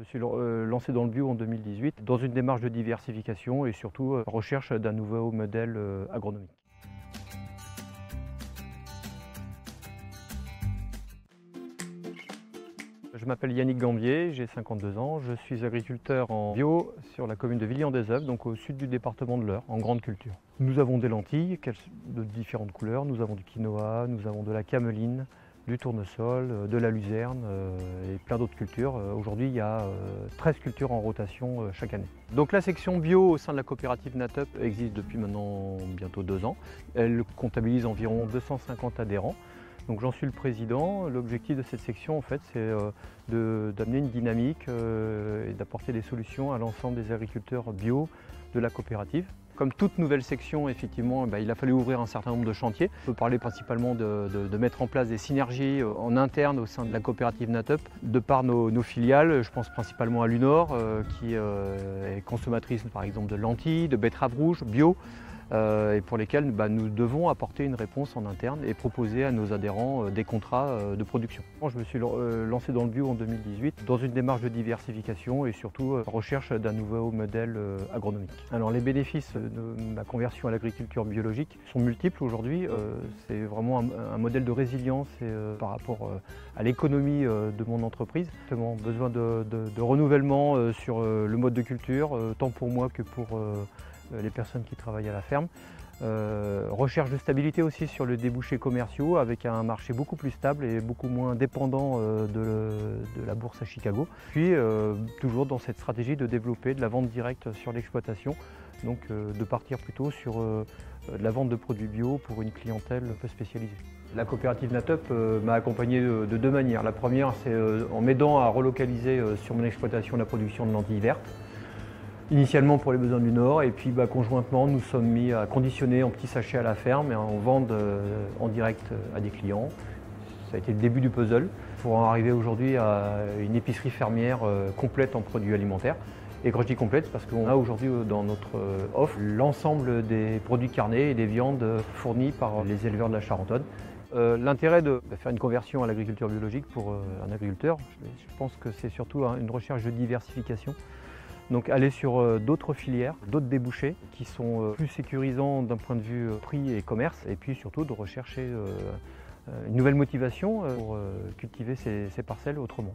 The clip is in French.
Je me suis lancé dans le bio en 2018 dans une démarche de diversification et surtout recherche d'un nouveau modèle agronomique. Je m'appelle Yannick Gambier, j'ai 52 ans, je suis agriculteur en bio sur la commune de Villiers-en-des-Euvres, donc au sud du département de l'Eure, en grande culture. Nous avons des lentilles de différentes couleurs, nous avons du quinoa, nous avons de la cameline, du tournesol, de la luzerne et plein d'autres cultures. Aujourd'hui, il y a 13 cultures en rotation chaque année. Donc la section bio au sein de la coopérative Natup existe depuis maintenant bientôt 2 ans. Elle comptabilise environ 250 adhérents. Donc j'en suis le président. L'objectif de cette section, en fait, c'est d'amener une dynamique et d'apporter des solutions à l'ensemble des agriculteurs bio de la coopérative. Comme toute nouvelle section, effectivement, il a fallu ouvrir un certain nombre de chantiers. On peut parler principalement de mettre en place des synergies en interne au sein de la coopérative Natup, de par nos filiales. Je pense principalement à Lunor, qui est consommatrice par exemple de lentilles, de betteraves rouges bio, et pour lesquels nous devons apporter une réponse en interne et proposer à nos adhérents des contrats de production. Je me suis lancé dans le bio en 2018 dans une démarche de diversification et surtout recherche d'un nouveau modèle agronomique. Alors les bénéfices de ma conversion à l'agriculture biologique sont multiples aujourd'hui. C'est vraiment un modèle de résilience par rapport à l'économie de mon entreprise. Justement, besoin de renouvellement sur le mode de culture, tant pour moi que pour les personnes qui travaillent à la ferme. Recherche de stabilité aussi sur le débouché commerciaux avec un marché beaucoup plus stable et beaucoup moins dépendant de la bourse à Chicago. Puis toujours dans cette stratégie de développer de la vente directe sur l'exploitation, donc de partir plutôt sur de la vente de produits bio pour une clientèle un peu spécialisée. La coopérative Natup m'a accompagné de deux manières. La première, c'est en m'aidant à relocaliser sur mon exploitation la production de lentilles vertes. Initialement pour les besoins du Nord et puis conjointement nous sommes mis à conditionner en petits sachets à la ferme et en vente en direct à des clients. Ça a été le début du puzzle pour en arriver aujourd'hui à une épicerie fermière complète en produits alimentaires. Et quand je dis complète, c'est parce qu'on a aujourd'hui dans notre offre l'ensemble des produits carnés et des viandes fournis par les éleveurs de la Charentonne. L'intérêt de faire une conversion à l'agriculture biologique pour un agriculteur, je pense que c'est surtout une recherche de diversification. Donc aller sur d'autres filières, d'autres débouchés qui sont plus sécurisants d'un point de vue prix et commerce, et puis surtout de rechercher une nouvelle motivation pour cultiver ces parcelles autrement.